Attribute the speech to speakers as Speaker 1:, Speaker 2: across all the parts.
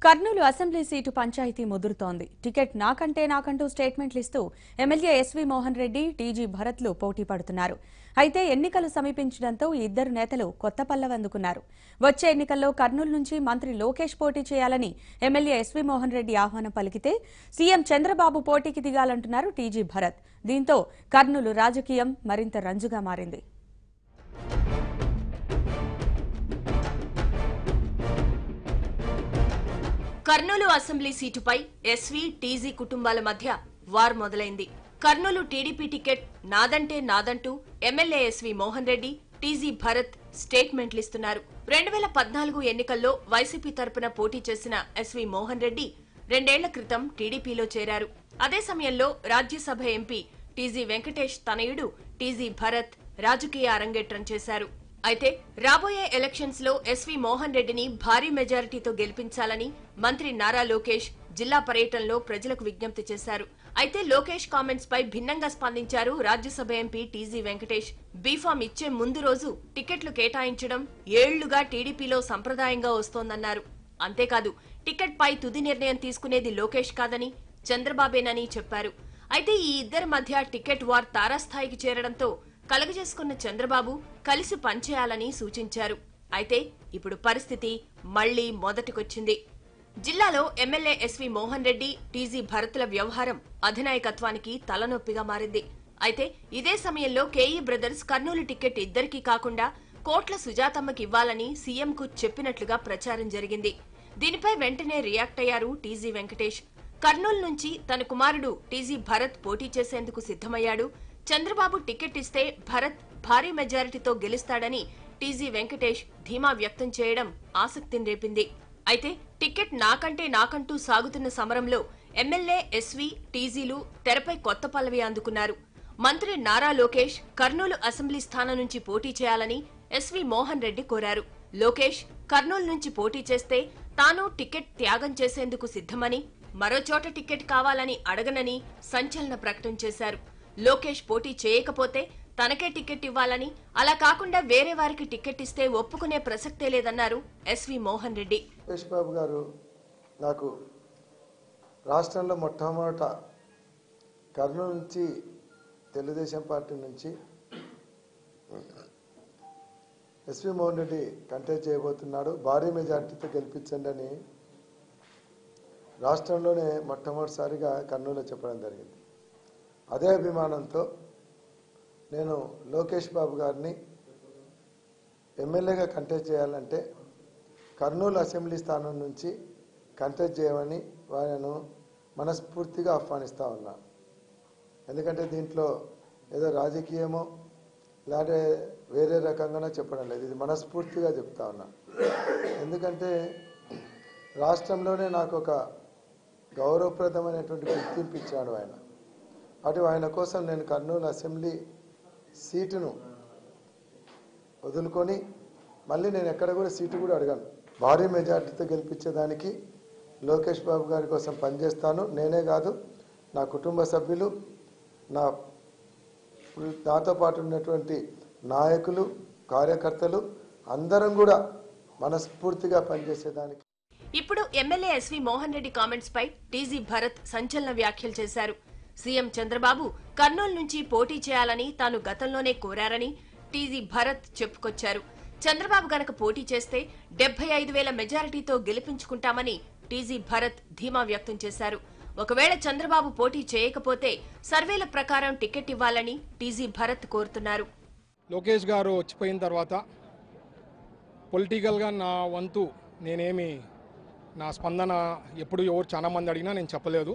Speaker 1: Kurnool assembly seat పంచాయతీ ముదురుతోంది. Ticket నాకంటూ స్టేట్మెంట్లు ఇస్తూ MLA SV Mohan Reddy, TG భరత్లు పోటీ పడుతున్నారు. అయితే ఎన్నికలు సమీపించడంతో ఈ ఇద్దరు నేతలు కొత్త పల్లవి అందుకున్నారు. వచ్చే ఎన్నికల్లో కర్నూలు నుంచి మంత్రి లోకేష్ పోటీ చేయాలని ఎమ్మెల్యే ఎస్వి మోహన్ రెడ్డి ఆహ్వానం పలికితే సీఎం చంద్రబాబు పోటీకి దిగాలంటున్నారు టీజీ భరత్. దీంతో కర్నూలు రాజకీయం మరింత రంజుగా మారింది.
Speaker 2: కర్నూలు అసెంబ్లీ సీటుపై ఎస్వీ, టీజీ కుటుంబాల మధ్య వార్ మొదలైంది. కర్నూలు టీడీపీ టికెట్ నాదంటే నాదంటూ MLA SV Mohan Reddy, TG Bharat స్టేట్మెంట్లిస్తున్నారు. 2014 ఎన్నికల్లో వైసీపీ తరపున పోటీ చేసిన ఎస్వి మోహన్ రెడ్డి 2 ఏళ్ల క్రితం టీడీపీలో చేరారు. అదే సమయంలో రాజ్యసభ ఎంపీ టీజీ వెంకటేష్ తనయుడు టీజీ భరత్ రాజకీయ అరంగేట్రం చేశారు. అయితే రాబోయే ఎలక్షన్స్ లో ఎస్వి మోహన్ రెడ్డిని భారీ మెజారిటీతో గెలిపించాలని మంత్రి నారా లోకేష్ జిల్లా పర్యటనలో ప్రజలకు విజ్ఞప్తి చేశారు. అయితే లోకేష్ కామెంట్స్ పై భిన్నంగా స్పందించారు Rajya Sabha MP TG Venkatesh. B form ఇచ్చే ముందు రోజు టికెట్లు కేటాయించడం ఏళ్లుగా టీడీపీలో సంప్రదాయంగా వస్తోందన్నారు. అంతేకాదు టికెట్ పై తుది నిర్ణయం తీసుకునేది లోకేష్ కాదని చంద్రబాబేనని చెప్పారు. అయితే ఈ ఇద్దరి మధ్య టికెట్ వార్ తారాస్థాయికి చేరడంతో కలగజేసుకున్న చంద్రబాబు కలిసి పనిచేయాలని సూచించారు. అయితే ఇప్పుడు పరిస్థితి మళ్లీ మొదటికొచ్చింది. జిల్లాలో MLA SV Mohan Reddy, TG భరత్ల వ్యవహారం అధినాయకత్వానికి తలనొప్పిగా మారింది. అయితే ఇదే సమయంలో కేఈ బ్రదర్స్ కర్నూలు టికెట్ ఇద్దరికీ కాకుండా కోట్ల సుజాతమ్మకి ఇవ్వాలని సీఎంకు చెప్పినట్లుగా ప్రచారం జరిగింది. దీనిపై వెంటనే రియాక్ట్ అయ్యారు టీజీ వెంకటేష్. కర్నూలు నుంచి తన కుమారుడు టీజీ భరత్ పోటీ చేసేందుకు సిద్ధమయ్యాడు. చంద్రబాబు టికెట్ ఇస్తే భరత్ భారీ మెజారిటీతో గెలుస్తాడని టీజీ వెంకటేష్ ధీమా వ్యక్తం చేయడం ఆసక్తిని రేపింది. అయితే టికెట్ నాకంటూ సాగుతున్న సమరంలో ఎమ్మెల్యే ఎస్వి, టీజీలు తెరపై కొత్త పల్లవి అందుకున్నారు. మంత్రి నారా లోకేష్ కర్నూలు అసెంబ్లీ స్థానం నుంచి పోటీ చేయాలని ఎస్వి మోహన్ రెడ్డి కోరారు. లోకేష్ కర్నూలు నుంచి పోటీ చేస్తే తాను టికెట్ త్యాగం చేసేందుకు సిద్ధమని, మరోచోట టికెట్ కావాలని అడగనని సంచలన ప్రకటన చేశారు. లోకేష్ పోటీ చేయకపోతే తనకే టికెట్ ఇవ్వాలని, అలా కాకుండా వేరే వారికి టికెట్ ఇస్తే ఒప్పుకునే ప్రసక్తే లేదన్నారు ఎస్వి మోహన్ రెడ్డి.
Speaker 3: లోకేష్ బాబు గారు నాకు రాష్ట్రంలో మొట్టమొదట కర్నూలు నుంచి తెలుగుదేశం పార్టీ నుంచి ఎస్వి మోహన్ రెడ్డి కంటెస్ట్ చేయబోతున్నాడు, భారీ మెజార్టీతో గెలిపించండి అని రాష్ట్రంలోనే మొట్టమొదటిసారిగా కర్నూలులో చెప్పడం జరిగింది. అదే అభిమానంతో నేను లోకేష్ బాబు గారిని ఎమ్మెల్యేగా కంటెస్ట్ చేయాలంటే కర్నూలు అసెంబ్లీ స్థానం నుంచి కంటెస్ట్ చేయమని వారిని మనస్ఫూర్తిగా ఆహ్వానిస్తూ ఉన్నా. ఎందుకంటే దీంట్లో ఏదో రాజకీయమో లేదంటే వేరే రకంగానో చెప్పడం లేదు, ఇది మనస్ఫూర్తిగా చెప్తా ఉన్నా. ఎందుకంటే రాష్ట్రంలోనే నాకు ఒక గౌరవప్రదమైనటువంటి గుర్తింపు ఇచ్చాడు ఆయన. అటు ఆయన కోసం నేను కర్నూలు అసెంబ్లీ సీటును వదులుకొని మళ్ళీ నేను ఎక్కడ కూడా సీటు కూడా అడగాను. భారీ మెజార్టీతో గెలిపించేదానికి లోకేష్ బాబు గారి కోసం పనిచేస్తాను. నేనే కాదు, నా కుటుంబ సభ్యులు, నాతో పాటు ఉన్నటువంటి నాయకులు, కార్యకర్తలు అందరం కూడా మనస్ఫూర్తిగా పనిచేసేదానికి.
Speaker 2: ఇప్పుడు MLA SV Mohan Reddy comments పై టీజీ భరత్ సంచలన వ్యాఖ్యలు చేశారు. సీఎం చంద్రబాబు కర్నూలు నుంచి పోటీ చేయాలని తాను గతంలోనే కోరారని టీజీ భరత్ చెప్పుకొచ్చారు. చంద్రబాబు గనక పోటీ చేస్తే 75,000 మెజారిటీతో గెలిపించుకుంటామని టీజీ భరత్ ధీమా వ్యక్తం చేశారు. ఒకవేళ చంద్రబాబు పోటీ చేయకపోతే సర్వేల ప్రకారం టికెట్ ఇవ్వాలని టీజీ భరత్ కోరుతున్నారు.
Speaker 4: లోకేష్ గారు వచ్చిపోయిన తర్వాత పొలిటికల్గా నా వంతు నా స్పందన ఎప్పుడు ఎవరు చాలా మంది అడిగినా నేను చెప్పలేదు.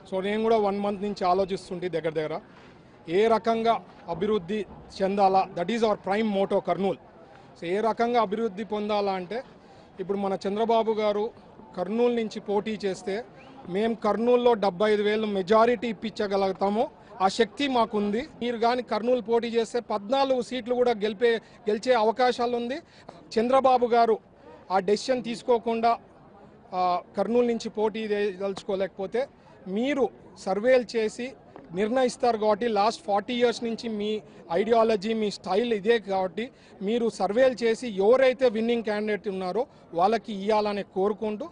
Speaker 4: సో నేను కూడా 1 మంత్ నుంచి ఆలోచిస్తుంటే దగ్గర ఏ రకంగా అభివృద్ధి చెందాలా, that is our prime motto Kurnool. So ఏ రకంగా అభివృద్ధి పొందాలా అంటే ఇప్పుడు మన చంద్రబాబు గారు కర్నూలు నుంచి పోటీ చేస్తే మేము కర్నూలులో 75,000 మెజారిటీ ఇప్పించగలుగుతాము, ఆ శక్తి మాకుంది. మీరు కానీ కర్నూలు పోటీ చేస్తే 14 సీట్లు కూడా గెలిచే అవకాశాలు ఉంది. చంద్రబాబు గారు ఆ డెసిషన్ తీసుకోకుండా కర్నూలు నుంచి పోటీ దలుచుకోలేకపోతే మీరు సర్వేలు చేసి నిర్ణయిస్తారు కాబట్టి లాస్ట్ 40 ఇయర్స్ నుంచి మీ ఐడియాలజీ మీ స్టైల్ ఇదే కాబట్టి మీరు సర్వేలు చేసి ఎవరైతే విన్నింగ్ క్యాండిడేట్ ఉన్నారో వాళ్ళకి ఇవ్వాలని కోరుకుంటూ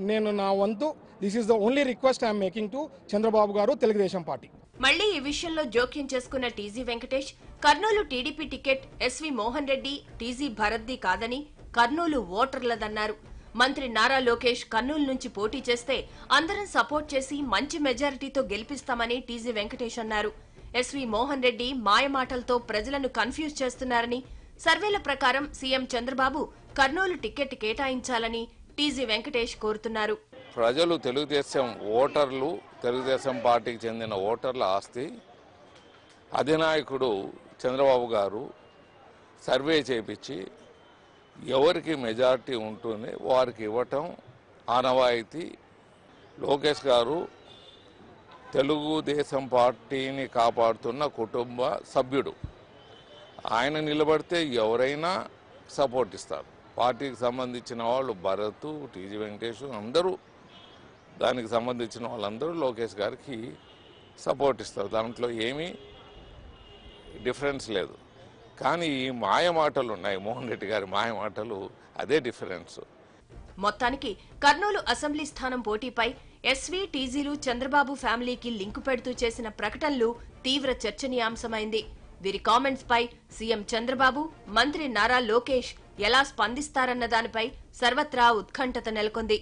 Speaker 4: నేను నా వంతు this is the only request I'm making to Chandrababu garu, Telugu Desam party.
Speaker 2: మళ్లీ ఈ విషయంలో జోక్యం చేసుకున్న TG Venkatesh Kurnool TDP ticket SV Mohan Reddy, TG భరత్ది కాదని కర్నూలు ఓటర్లదన్నారు. మంత్రి నారా లోకేష్ కర్నూలు నుంచి పోటీ చేస్తే అందరం సపోర్ట్ చేసి మంచి మెజారిటీతో గెలిపిస్తామని టీజీ వెంకటేష్ అన్నారు. ఎస్వీ మోహన్ రెడ్డి మాయమాటలతో ప్రజలను కన్ఫ్యూజ్ చేస్తున్నారని, సర్వేల ప్రకారం సీఎం చంద్రబాబు కర్నూలు టికెట్ కేటాయించాలని టీజీ వెంకటేష్ కోరుతున్నారు.
Speaker 5: ప్రజలు తెలుగుదేశం ఓటర్లు, తెలుగుదేశం పార్టీకి చెందిన ఓటర్ల ఆస్తి. అధినాయకుడు చంద్రబాబు గారు సర్వే చేపించి ఎవరికి మెజారిటీ ఉంటుంది వారికి ఇవ్వటం ఆనవాయితీ. లోకేష్ గారు తెలుగుదేశం పార్టీని కాపాడుతున్న కుటుంబ సభ్యుడు. ఆయన నిలబడితే ఎవరైనా సపోర్ట్ ఇస్తారు. పార్టీకి సంబంధించిన వాళ్ళు భరత్, టీజీ వెంకటేష్ అందరూ, దానికి సంబంధించిన వాళ్ళందరూ లోకేష్ గారికి సపోర్ట్ ఇస్తారు. దాంట్లో ఏమీ డిఫరెన్స్ లేదు. కానీ ఈ మాయమాటలు ఉన్నాయి, మోహన్ రెడ్డి గారి మాయమాటలు, అదే డిఫరెన్స్.
Speaker 2: మొత్తానికి కర్నూలు అసెంబ్లీ స్థానం పోటీపై ఎస్వీ, టీజీలు చంద్రబాబు ఫ్యామిలీకి లింకు పెడుతూ చేసిన ప్రకటనలు తీవ్ర చర్చనీయాంశమైంది. వీరి కామెంట్స్ పై సీఎం చంద్రబాబు, మంత్రి నారా లోకేష్ ఎలా స్పందిస్తారన్న దానిపై సర్వత్రా ఉత్కంఠత నెలకొంది.